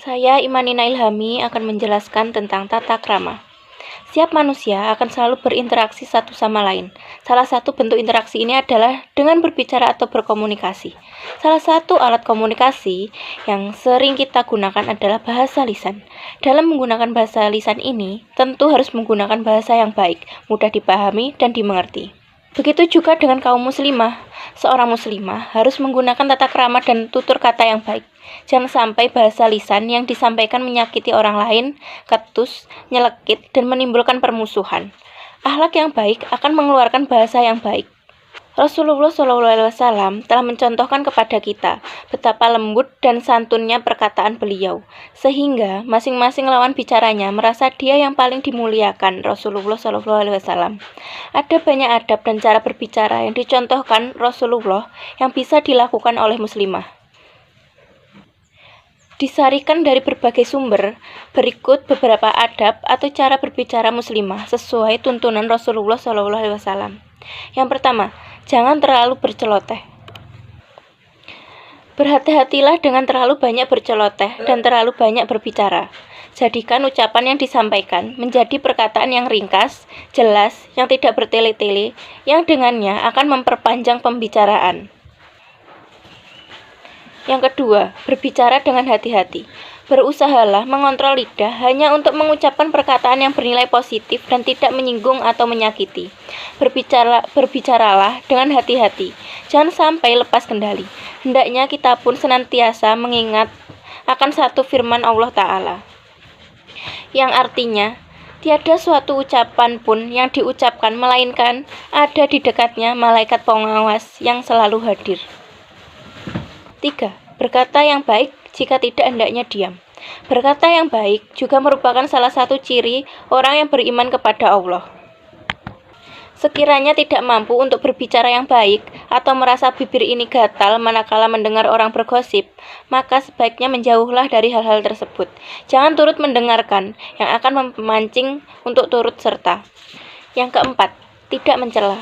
Saya Imanina Ilhami akan menjelaskan tentang tata krama. Setiap manusia akan selalu berinteraksi satu sama lain. Salah satu bentuk interaksi ini adalah dengan berbicara atau berkomunikasi. Salah satu alat komunikasi yang sering kita gunakan adalah bahasa lisan. Dalam menggunakan bahasa lisan ini, tentu harus menggunakan bahasa yang baik, mudah dipahami dan dimengerti. Begitu juga dengan kaum muslimah. Seorang muslimah harus menggunakan tata krama dan tutur kata yang baik. Jangan sampai bahasa lisan yang disampaikan menyakiti orang lain, ketus, nyelekit, dan menimbulkan permusuhan. Akhlak yang baik akan mengeluarkan bahasa yang baik. Rasulullah SAW telah mencontohkan kepada kita betapa lembut dan santunnya perkataan beliau, sehingga masing-masing lawan bicaranya merasa dia yang paling dimuliakan. Rasulullah SAW. Ada banyak adab dan cara berbicara yang dicontohkan Rasulullah yang bisa dilakukan oleh muslimah. Disarikan dari berbagai sumber, berikut beberapa adab atau cara berbicara muslimah sesuai tuntunan Rasulullah SAW. Yang pertama, jangan terlalu berceloteh. Berhati-hatilah dengan terlalu banyak berceloteh dan terlalu banyak berbicara. Jadikan ucapan yang disampaikan menjadi perkataan yang ringkas, jelas, yang tidak bertele-tele, yang dengannya akan memperpanjang pembicaraan. Yang kedua, berbicara dengan hati-hati. Berusahalah mengontrol lidah hanya untuk mengucapkan perkataan yang bernilai positif dan tidak menyinggung atau menyakiti. Berbicaralah dengan hati-hati. Jangan sampai lepas kendali. Hendaknya kita pun senantiasa mengingat akan satu firman Allah Ta'ala, yang artinya, tiada suatu ucapan pun yang diucapkan melainkan ada di dekatnya malaikat pengawas yang selalu hadir. 3. Berkata yang baik jika tidak hendaknya diam. Berkata yang baik juga merupakan salah satu ciri orang yang beriman kepada Allah. Sekiranya tidak mampu untuk berbicara yang baik atau merasa bibir ini gatal manakala mendengar orang bergosip, maka sebaiknya menjauhlah dari hal-hal tersebut. Jangan turut mendengarkan yang akan memancing untuk turut serta. Yang keempat, tidak mencela.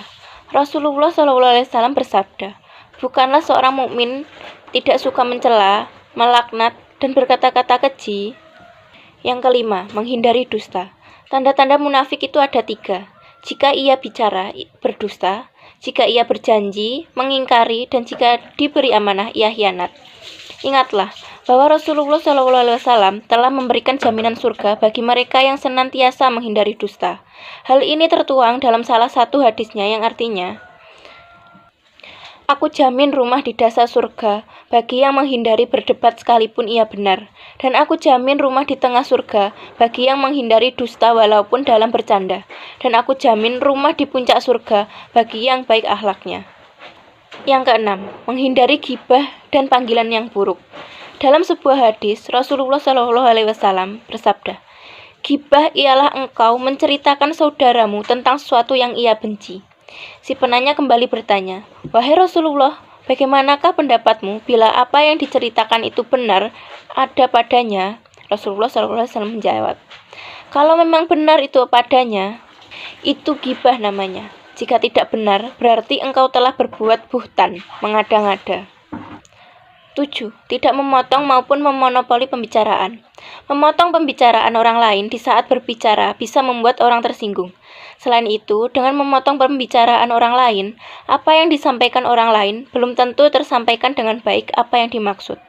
Rasulullah SAW bersabda, bukanlah seorang mukmin tidak suka mencela, melaknat, dan berkata-kata keji. Yang kelima, menghindari dusta. Tanda-tanda munafik itu ada 3. Jika ia bicara, berdusta. Jika ia berjanji, mengingkari. Dan jika diberi amanah, ia khianat. Ingatlah bahwa Rasulullah SAW telah memberikan jaminan surga bagi mereka yang senantiasa menghindari dusta. Hal ini tertuang dalam salah satu hadisnya yang artinya, aku jamin rumah di dasar surga bagi yang menghindari berdebat sekalipun ia benar. Dan aku jamin rumah di tengah surga bagi yang menghindari dusta walaupun dalam bercanda. Dan aku jamin rumah di puncak surga bagi yang baik akhlaknya. Yang keenam, menghindari ghibah dan panggilan yang buruk. Dalam sebuah hadis, Rasulullah SAW bersabda, ghibah ialah engkau menceritakan saudaramu tentang sesuatu yang ia benci. Si penanya kembali bertanya, wahai Rasulullah, bagaimanakah pendapatmu bila apa yang diceritakan itu benar ada padanya? Rasulullah SAW menjawab, kalau memang benar itu padanya, itu ghibah namanya. Jika tidak benar, berarti engkau telah berbuat buhtan, mengada-ngada. 7. Tidak memotong maupun memonopoli pembicaraan. Memotong pembicaraan orang lain di saat berbicara bisa membuat orang tersinggung. Selain itu, dengan memotong pembicaraan orang lain, apa yang disampaikan orang lain belum tentu tersampaikan dengan baik apa yang dimaksud.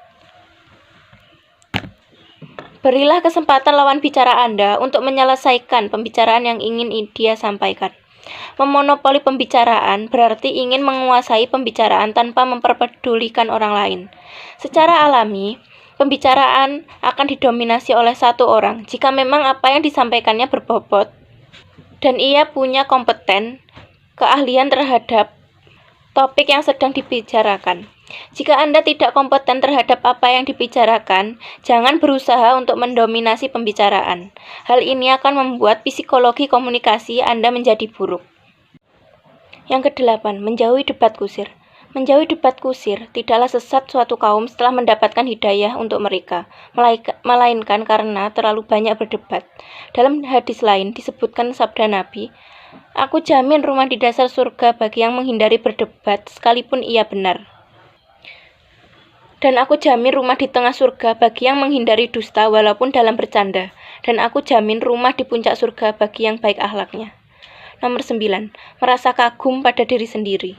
Berilah kesempatan lawan bicara Anda untuk menyelesaikan pembicaraan yang ingin dia sampaikan. Memonopoli pembicaraan berarti ingin menguasai pembicaraan tanpa memperpedulikan orang lain. Secara alami, pembicaraan akan didominasi oleh satu orang jika memang apa yang disampaikannya berbobot dan ia punya kompeten, keahlian terhadap topik yang sedang dibicarakan. Jika Anda tidak kompeten terhadap apa yang dibicarakan, jangan berusaha untuk mendominasi pembicaraan. Hal ini akan membuat psikologi komunikasi Anda menjadi buruk. Yang kedelapan, menjauhi debat kusir. Menjauhi debat kusir tidaklah sesat suatu kaum setelah mendapatkan hidayah untuk mereka, melainkan karena terlalu banyak berdebat. Dalam hadis lain disebutkan sabda Nabi, aku jamin rumah di dasar surga bagi yang menghindari berdebat sekalipun ia benar. Dan aku jamin rumah di tengah surga bagi yang menghindari dusta walaupun dalam bercanda. Dan aku jamin rumah di puncak surga bagi yang baik akhlaknya. Nomor 9. Merasa kagum pada diri sendiri.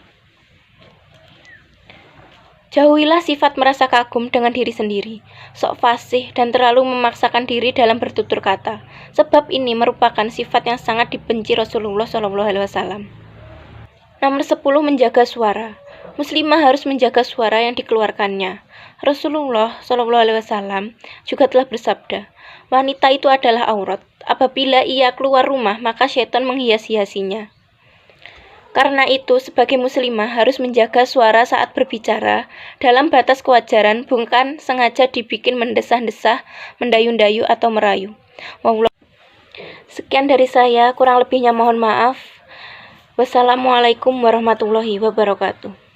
Jauhilah sifat merasa kagum dengan diri sendiri, sok fasih dan terlalu memaksakan diri dalam bertutur kata, sebab ini merupakan sifat yang sangat dibenci Rasulullah SAW. Nomor 10. Menjaga suara. Muslimah harus menjaga suara yang dikeluarkannya. Rasulullah SAW juga telah bersabda, wanita itu adalah aurat. Apabila ia keluar rumah, maka syaitan menghias-hiasinya. Karena itu, sebagai muslimah harus menjaga suara saat berbicara dalam batas kewajaran, bukan sengaja dibikin mendesah-desah, mendayu-dayu atau merayu. Sekian dari saya, kurang lebihnya mohon maaf. Wassalamualaikum warahmatullahi wabarakatuh.